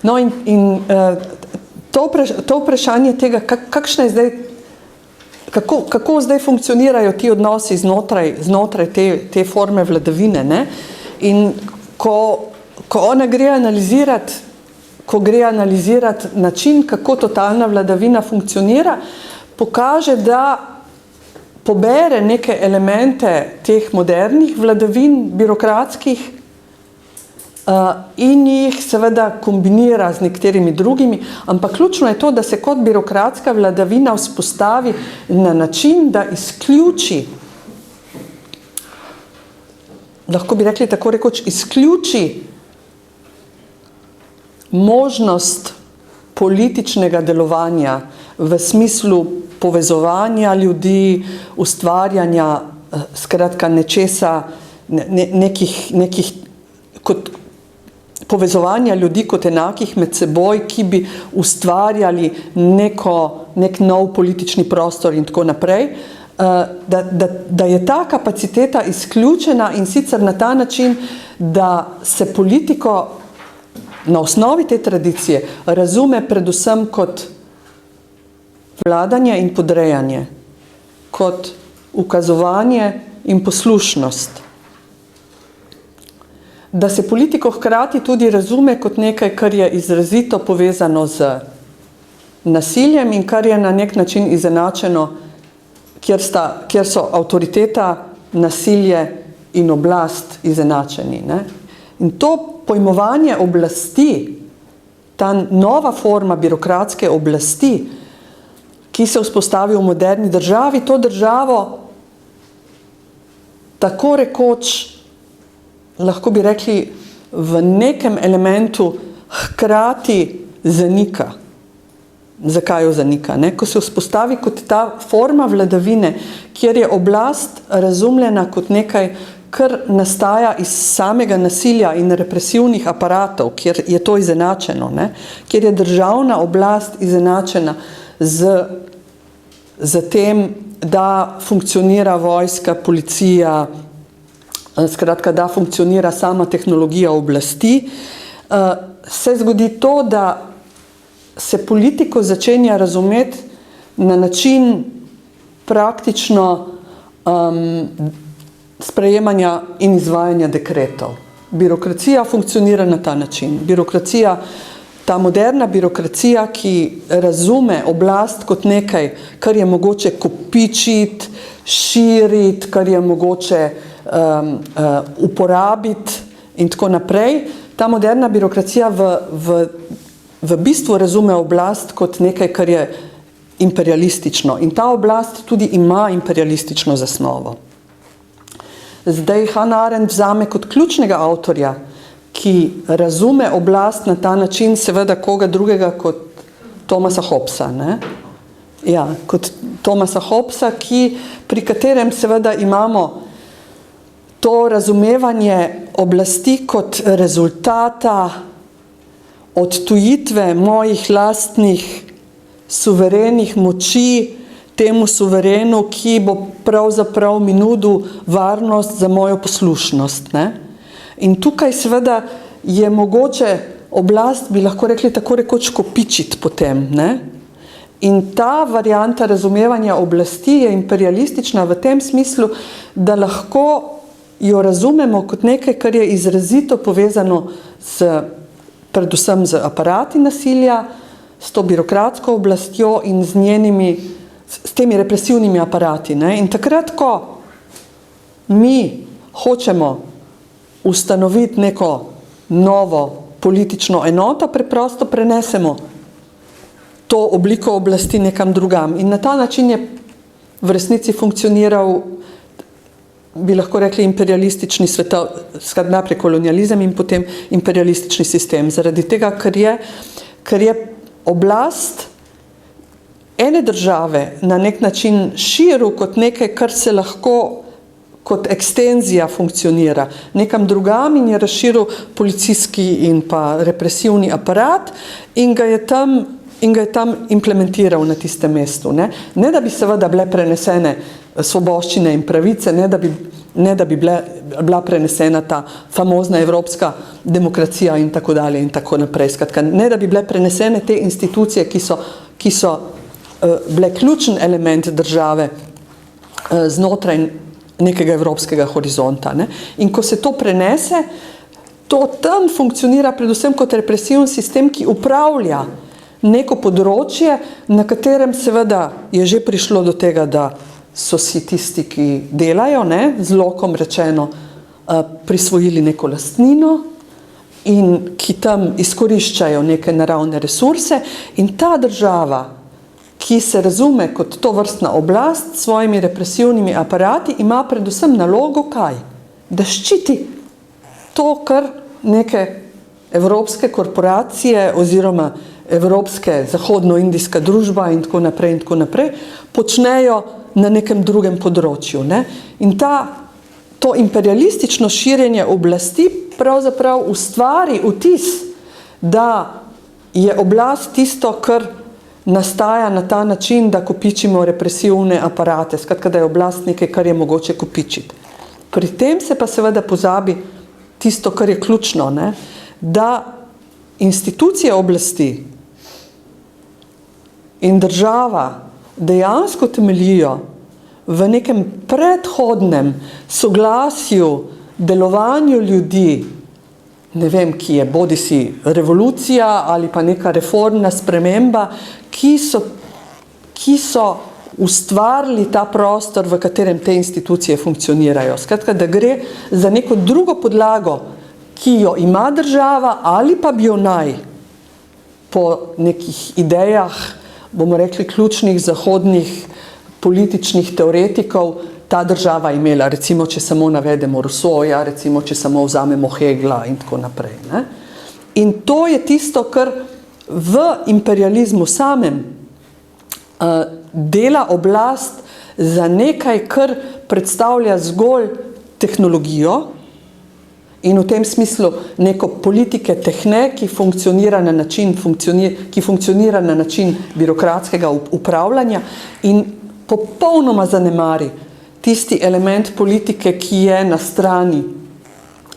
No, in to vprašanje tega, kakšna je zdaj, kako zdaj funkcionirajo ti odnosi znotraj te forme vladavine, ne? In ko ona gre analizirati način, kako totalna vladavina funkcionira, pokaže, da pobere neke elemente teh modernih vladavin, birokratskih, in jih seveda kombinira z nekaterimi drugimi, ampak ključno je to, da se kot birokratska vladavina vzpostavi na način, da izključi, lahko bi rekli tako rekoč, izključi možnost političnega delovanja v smislu povezovanja ljudi, ustvarjanja, skratka, nečesa, nekih kot povezovanja ljudi kot enakih med seboj, ki bi ustvarjali nek nov politični prostor in tako naprej, da je ta kapaciteta izključena in sicer na ta način, da se politiko na osnovi te tradicije razume predvsem kot vladanje in podrejanje, kot ukazovanje in poslušnost. Da se politiko hkrati tudi razume kot nekaj, kar je izrazito povezano z nasiljem in kar je na nek način izenačeno, kjer so avtoriteta, nasilje in oblast izenačeni, ne? In to pojmovanje oblasti, ta nova forma birokratske oblasti, ki se vzpostavi v moderni državi, to državo tako rekoč, lahko bi rekli, v nekem elementu hkrati zanika. Zakaj jo zanika? Ne? Ko se vzpostavi kot ta forma vladavine, kjer je oblast razumljena kot nekaj, kar nastaja iz samega nasilja in represivnih aparatov, kjer je to izenačeno, ne? Kjer je državna oblast izenačena z tem, da funkcionira vojska, policija, skratka, da funkcionira sama tehnologija oblasti, se zgodi to, da se politiko začenja razumeti na način praktično sprejemanja in izvajanja dekretov. Birokracija funkcionira na ta način. Ta moderna birokracija, ki razume oblast kot nekaj, kar je mogoče kopičiti, širiti, kar je mogoče uporabiti in tako naprej. Ta moderna birokracija v bistvu razume oblast kot nekaj, kar je imperialistično. In ta oblast tudi ima imperialistično zasnovo. Zdaj Hannah Arendt vzame kot ključnega avtorja, ki razume oblast na ta način, seveda koga drugega kot Thomasa Hobbesa, ne? Ja, kot Thomasa Hobbesa, pri katerem seveda imamo to razumevanje oblasti kot rezultata odtujitve mojih lastnih suverenih moči temu suverenu, ki bo pravzaprav mi nudil varnost za mojo poslušnost. Ne? In tukaj seveda je mogoče oblast, bi lahko rekli, tako rekoč kopičiti potem. Ne? In ta varianta razumevanja oblasti je imperialistična v tem smislu, da lahko jo razumemo kot nekaj, kar je izrazito povezano predvsem z aparati nasilja, s to birokratsko oblastjo in s temi represivnimi aparati. Ne? In takrat, ko mi hočemo ustanoviti neko novo politično enoto, preprosto prenesemo to obliko oblasti nekam drugam. In na ta način je v resnici funkcioniral, bi lahko rekli, imperialistični najprej kolonializem in potem imperialistični sistem. Zaradi tega, ker je oblast ene države na nek način širil kot nekaj, kar se lahko kot ekstenzija funkcionira nekam drugam in je razširil policijski in pa represivni aparat in ga je tam implementiral na tistem mestu. Ne da bi seveda bile prenesene svoboščine in pravice, ne da bi bila prenesena ta famozna evropska demokracija in tako dalje in tako naprej. Skratka, ne da bi bile prenesene te institucije, ki so bile ključen element države znotraj nekega evropskega horizonta. Ne? In ko se to prenese, to tam funkcionira predvsem kot represivni sistem, ki upravlja neko področje, na katerem seveda je že prišlo do tega, da so si tisti, ki delajo, z lokom rečeno, prisvojili neko lastnino in ki tam izkoriščajo neke naravne resurse in ta država, ki se razume kot to vrstna oblast s svojimi represivnimi aparati, ima predvsem nalogo kaj? Da ščiti to, kar neke evropske korporacije oziroma evropske zahodno-indijska družba in tako naprej počnejo na nekem drugem področju. Ne? In to imperialistično širjenje oblasti pravzaprav ustvari vtis, da je oblast tisto, kar nastaja na ta način, da kopičimo represivne aparate, skratka, da je oblast nekaj, kar je mogoče kopičiti. Pri tem se pa seveda pozabi tisto, kar je ključno, da institucije oblasti in država dejansko temeljijo v nekem predhodnem soglasju, delovanju ljudi, ne vem, ki je bodisi revolucija ali pa neka reformna sprememba, ki so ustvarili ta prostor, v katerem te institucije funkcionirajo. Skratka, da gre za neko drugo podlago, ki jo ima država ali pa bi jo naj po nekih idejah, bomo rekli, ključnih zahodnih političnih teoretikov ta država imela, recimo, če samo navedemo Rousseauja, recimo, če samo vzamemo Hegla in tako naprej. Ne? In to je tisto, kar v imperializmu samem dela oblast za nekaj, kar predstavlja zgolj tehnologijo in v tem smislu neko politike tehne, ki funkcionira na način birokratskega upravljanja in popolnoma zanemari tisti element politike, ki je na strani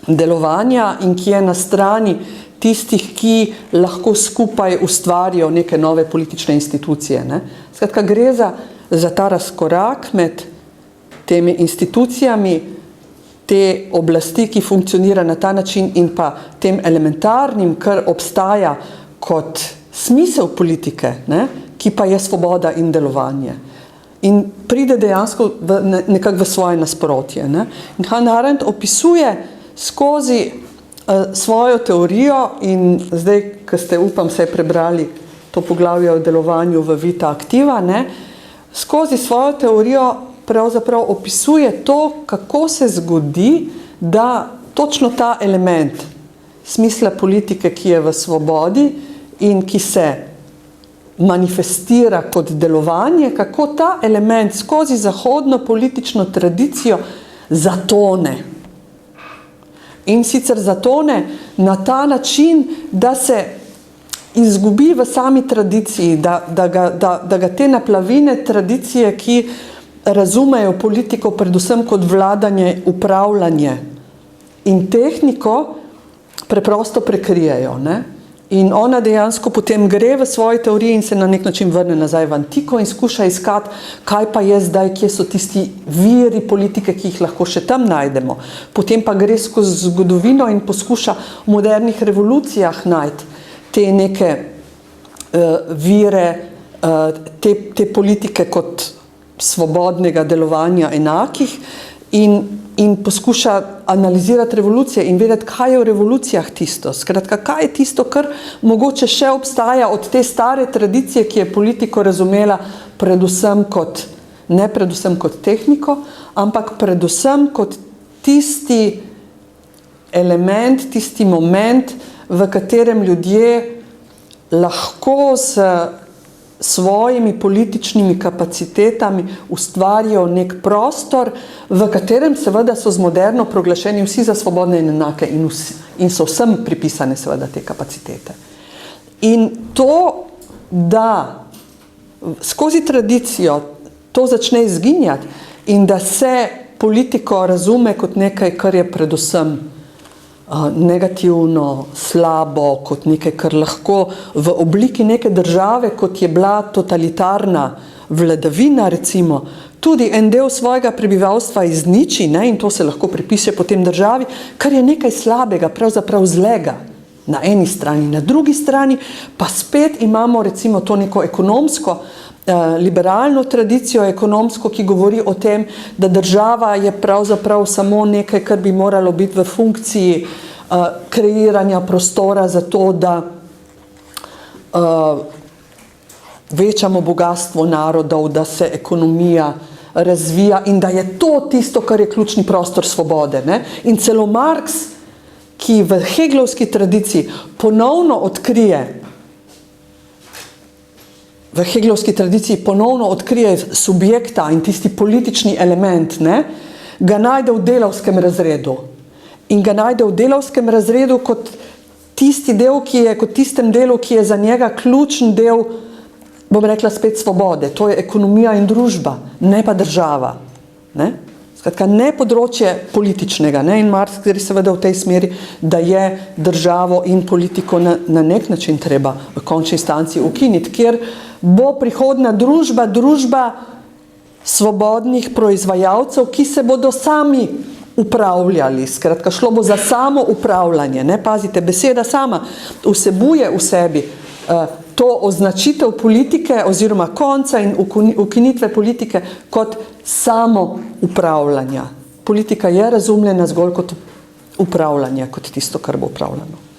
delovanja in ki je na strani tistih, ki lahko skupaj ustvarijo neke nove politične institucije. Ne? Skratka, gre za ta razkorak med temi institucijami, te oblasti, ki funkcionira na ta način in pa tem elementarnim, kar obstaja kot smisel politike, ki pa je svoboda in delovanje. In pride dejansko nekako v svoje nasprotje. Ne? In Hannah Arendt opisuje skozi svojo teorijo in zdaj, ko ste, upam, se prebrali to poglavje o delovanju v Vita Activa, skozi svojo teorijo pravzaprav opisuje to, kako se zgodi, da točno ta element smisla politike, ki je v svobodi in ki se manifestira kot delovanje, kako ta element skozi zahodno politično tradicijo zatone. In sicer zatone na ta način, da se izgubi v sami tradiciji, da ga te naplavine tradicije, ki razumejo politiko predvsem kot vladanje, upravljanje in tehniko, preprosto prekrijejo. Ne? In ona dejansko potem gre v svoji teoriji in se na nek način vrne nazaj v antiko in skuša iskati, kaj pa je zdaj, kje so tisti viri politike, ki jih lahko še tam najdemo. Potem pa gre skozi zgodovino in poskuša v modernih revolucijah najti te neke vire, te politike kot svobodnega delovanja enakih in poskuša analizirati revolucije in vedeti, kaj je v revolucijah tisto. Skratka, kaj je tisto, kar mogoče še obstaja od te stare tradicije, ki je politiko razumela predvsem kot, ne predvsem kot tehniko, ampak predvsem kot tisti element, tisti moment, v katerem ljudje lahko s svojimi političnimi kapacitetami ustvarijo nek prostor, v katerem seveda so z moderno proglašeni vsi za svobodne in enake in so vsem pripisane seveda te kapacitete. In to, da skozi tradicijo to začne izginjati in da se politiko razume kot nekaj, kar je predvsem negativno, slabo, kot nekaj, kar lahko v obliki neke države, kot je bila totalitarna vladavina, recimo, tudi en del svojega prebivalstva izniči, ne, in to se lahko pripiše potem državi, kar je nekaj slabega, pravzaprav zlega na eni strani. Na drugi strani pa spet imamo recimo to neko ekonomsko, liberalno tradicijo ekonomsko, ki govori o tem, da država je pravzaprav samo nekaj, kar bi moralo biti v funkciji kreiranja prostora za to, da večamo bogatstvo narodov, da se ekonomija razvija in da je to tisto, kar je ključni prostor svobode. Ne? In celo Marx, ki v Hegelovski tradiciji ponovno odkrije subjekta in tisti politični element, ne, ga najde v delavskem razredu. In ga najde v delavskem razredu kot tisti del, kot tistem delu, ki je za njega ključen del, bom rekla spet svobode. To je ekonomija in družba, ne pa država. Ne? Skratka, ne področje političnega. Ne? In Marx gre seveda v tej smeri, da je državo in politiko na nek način treba v končni instanci ukiniti, kjer bo prihodna družba svobodnih proizvajalcev, ki se bodo sami upravljali. Skratka, šlo bo za samo upravljanje. Ne? Pazite, beseda sama vsebuje v sebi to označitev politike oziroma konca in ukinitve politike kot samo upravljanja. Politika je razumljena zgolj kot upravljanje, kot tisto, kar bo upravljano.